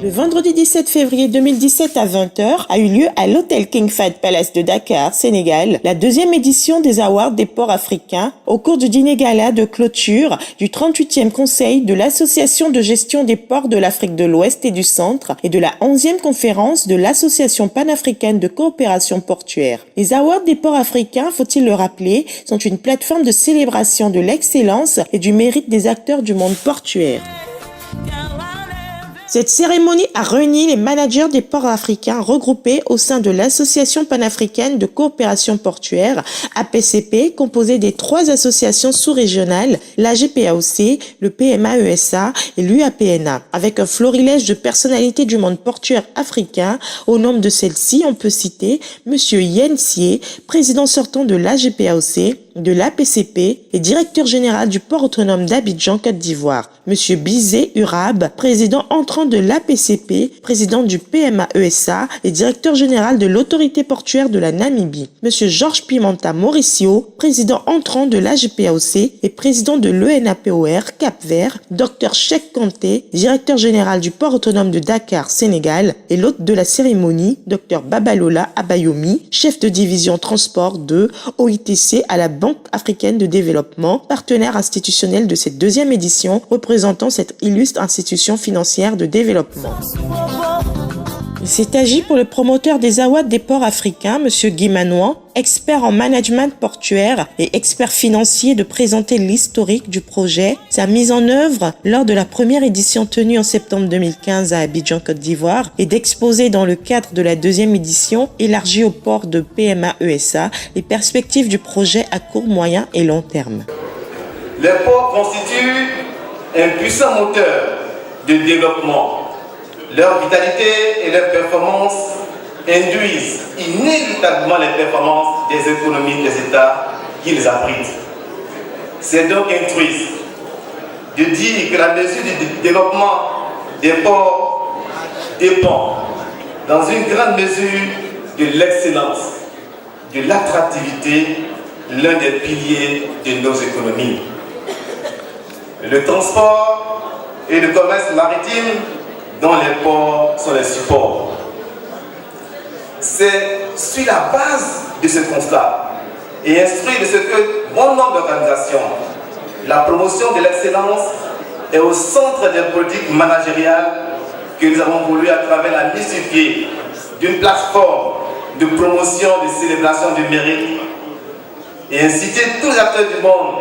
Le vendredi 17 février 2017 à 20h a eu lieu à l'hôtel King Fahd Palace de Dakar, Sénégal, la deuxième édition des Awards des ports africains au cours du dîner gala de clôture du 38e conseil de l'Association de gestion des ports de l'Afrique de l'Ouest et du Centre et de la 11e conférence de l'Association panafricaine de coopération portuaire. Les Awards des ports africains, faut-il le rappeler, sont une plateforme de célébration de l'excellence et du mérite des acteurs du monde portuaire. Cette cérémonie a réuni les managers des ports africains regroupés au sein de l'Association panafricaine de coopération portuaire, APCP, composée des 3 associations sous-régionales, l'AGPAOC, le PMA-ESA et l'UAPNA. Avec un florilège de personnalités du monde portuaire africain, au nombre de celles-ci, on peut citer M. Yen Sie, président sortant de l'AGPAOC, de l'APCP et directeur général du port autonome d'Abidjan, Côte d'Ivoire. Monsieur Bizé Urab, président entrant de l'APCP, président du PMA-ESA et directeur général de l'autorité portuaire de la Namibie. Monsieur Georges Pimenta Mauricio, président entrant de l'AGPAOC et président de l'ENAPOR Cap-Vert. Dr Cheikh Kanté, directeur général du port autonome de Dakar, Sénégal, et l'hôte de la cérémonie, Dr Babalola Abayomi, chef de division transport de OITC à la Banque africaine de développement, partenaire institutionnel de cette deuxième édition, représentant cette illustre institution financière de développement. Il s'est agi pour le promoteur des Awards des ports africains, M. Guy Manouan, expert en management portuaire et expert financier, de présenter l'historique du projet, sa mise en œuvre lors de la première édition tenue en septembre 2015 à Abidjan, Côte d'Ivoire, et d'exposer dans le cadre de la deuxième édition, élargie au port de PMA-ESA, les perspectives du projet à court, moyen et long terme. Les ports constituent un puissant moteur de développement. Leur vitalité et leur performance induisent inévitablement les performances des économies des États qui les abritent. C'est donc altruiste de dire que la mesure du développement des ports dépend dans une grande mesure de l'excellence, de l'attractivité, l'un des piliers de nos économies. Le transport et le commerce maritime dont les ports sont les supports. C'est sur la base de ce constat et instruit de ce que bon nombre d'organisations, la promotion de l'excellence est au centre des politiques managériales que nous avons voulu, à travers la mise sur pied d'une plateforme de promotion, de célébration du mérite, et inciter tous les acteurs du monde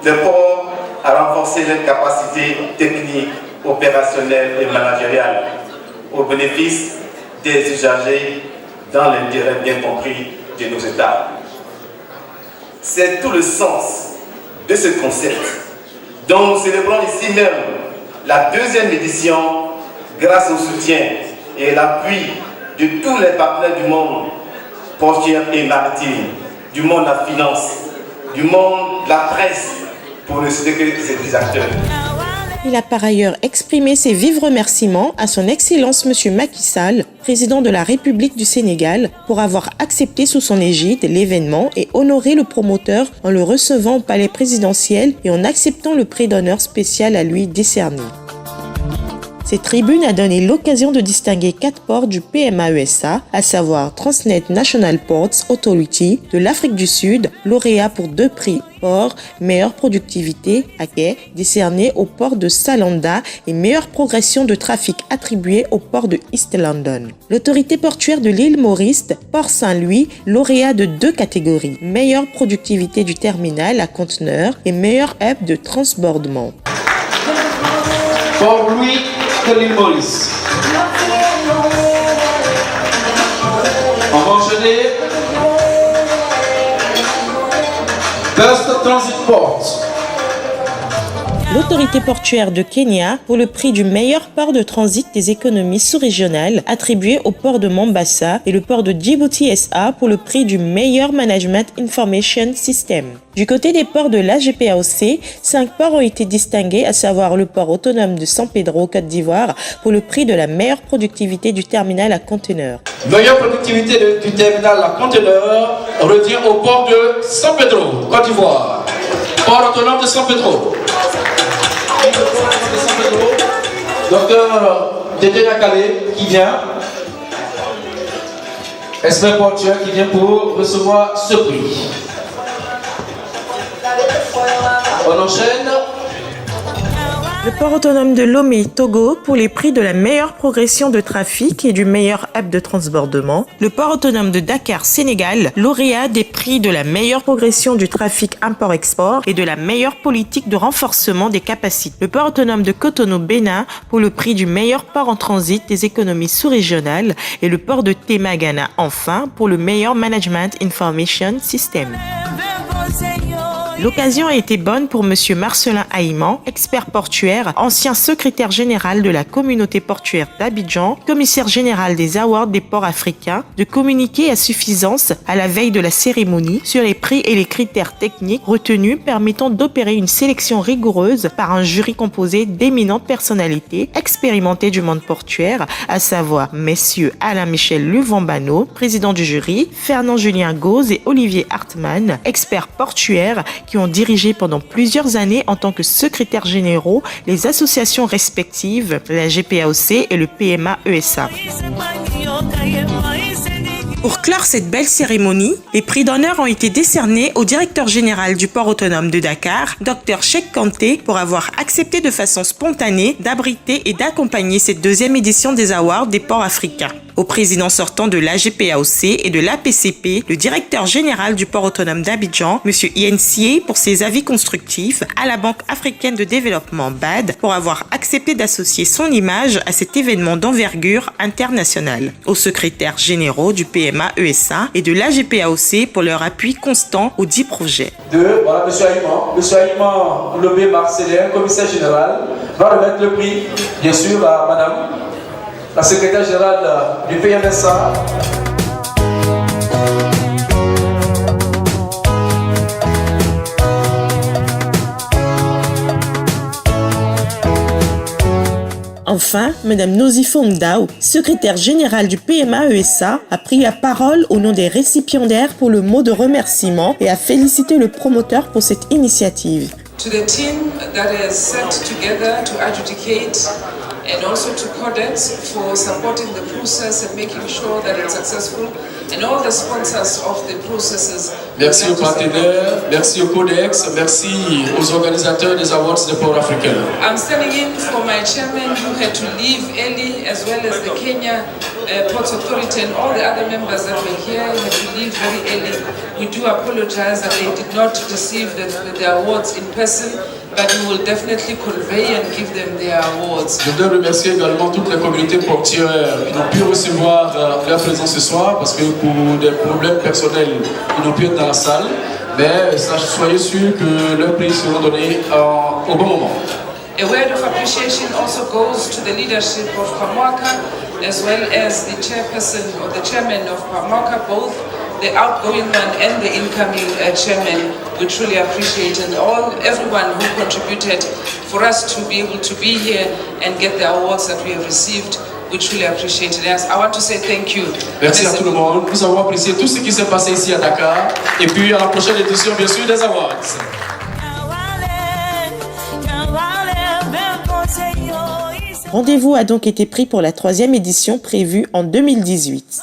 des ports à renforcer leurs capacités techniques, opérationnelles et managériales au bénéfice des usagers dans l'intérêt bien compris de nos États. C'est tout le sens de ce concept dont nous célébrons ici même la deuxième édition grâce au soutien et l'appui de tous les partenaires du monde portuaire et maritime, du monde de la finance, du monde de la presse, pour ne citer que ces acteurs. Il a par ailleurs exprimé ses vifs remerciements à son Excellence M. Macky Sall, président de la République du Sénégal, pour avoir accepté sous son égide l'événement et honoré le promoteur en le recevant au palais présidentiel et en acceptant le prix d'honneur spécial à lui décerné. Cette tribune a donné l'occasion de distinguer 4 ports du PMA-ESA, à savoir Transnet National Ports Authority de l'Afrique du Sud, lauréat pour 2 prix port, meilleure productivité à quai, décerné au port de Salanda, et meilleure progression de trafic attribuée au port de East London. L'autorité portuaire de l'île Maurice, Port Saint-Louis, lauréat de 2 catégories, meilleure productivité du terminal à conteneurs et meilleur hub de transbordement. Port Louis de l'île Maurice. On va enchaîner. Best Transit Port. L'autorité portuaire de Kenya pour le prix du meilleur port de transit des économies sous-régionales attribué au port de Mombasa, et le port de Djibouti SA pour le prix du meilleur Management Information System. Du côté des ports de l'AGPAOC, 5 ports ont été distingués, à savoir le port autonome de San Pedro, Côte d'Ivoire, pour le prix de la meilleure productivité du terminal à conteneurs. Meilleure productivité du terminal à conteneurs revient au port de San Pedro, Côte d'Ivoire. Port autonome de San Pedro. Docteur Tété Nakale qui vient. Expert portuaire qui vient pour recevoir ce prix. On enchaîne. Le port autonome de Lomé, Togo, pour les prix de la meilleure progression de trafic et du meilleur hub de transbordement. Le port autonome de Dakar, Sénégal, lauréat des prix de la meilleure progression du trafic import-export et de la meilleure politique de renforcement des capacités. Le port autonome de Cotonou, Bénin, pour le prix du meilleur port en transit des économies sous-régionales. Et le port de Tema, Ghana, enfin, pour le meilleur Management Information System. L'occasion a été bonne pour Monsieur Marcelin Haïman, expert portuaire, ancien secrétaire général de la communauté portuaire d'Abidjan, commissaire général des awards des ports africains, de communiquer à suffisance à la veille de la cérémonie sur les prix et les critères techniques retenus permettant d'opérer une sélection rigoureuse par un jury composé d'éminentes personnalités expérimentées du monde portuaire, à savoir messieurs Alain-Michel Luvambano, président du jury, Fernand-Julien Gauze et Olivier Hartmann, experts portuaires qui ont dirigé pendant plusieurs années en tant que secrétaires généraux les associations respectives, la GPAOC et le PMA-ESA. Pour clore cette belle cérémonie, les prix d'honneur ont été décernés au directeur général du port autonome de Dakar, Dr Cheikh Kanté, pour avoir accepté de façon spontanée d'abriter et d'accompagner cette deuxième édition des awards des ports africains. Au président sortant de l'AGPAOC et de l'APCP, le directeur général du port autonome d'Abidjan, M. Yensié, pour ses avis constructifs, à la Banque africaine de développement BAD, pour avoir accepté d'associer son image à cet événement d'envergure internationale. Aux secrétaires généraux du PMA-ESA et de l'AGPAOC pour leur appui constant aux 10 projets. Voilà, M. Haïman Lobé Marcelin, commissaire général, va remettre le prix, bien sûr, à Madame la secrétaire générale du PMSA. Enfin, Mme Nozifo Ndao, secrétaire générale du PMA-ESA, a pris la parole au nom des récipiendaires pour le mot de remerciement et a félicité le promoteur pour cette initiative. To the team that is set together to adjudicate and also to Codex for supporting the process and making sure that it's successful, and all the sponsors of the processes. Merci aux partenaires, merci au Codex, merci aux organisateurs des awards des ports africains. I'm standing in for my chairman who had to leave early, as well as the Kenya Ports Authority and all the other members that were here had to leave very early. We do apologize that they did not receive the awards in person, but we will definitely convey and give them their awards. Je voudrais remercier également toute la communauté portuaire qui n'ont pu recevoir leur présence ce soir parce que pour des problèmes personnels, ils n'ont pu être dans la salle. Mais soyez sûrs que leurs prix seront donnés au bon moment. A word of appreciation also goes to the leadership of Pamwaka, as well as the chairperson or the chairman of Pamwaka, both the outgoing one and the incoming chairman. We truly appreciate, and everyone who contributed for us to be able to be here and get the awards that we have received. We truly appreciate it. I want to say thank you. Merci à tout le monde. Nous avons apprécié tout ce qui s'est passé ici à Dakar. Et puis à la prochaine édition, bien sûr, des awards. Rendez-vous a donc été pris pour la 3e édition prévue en 2018.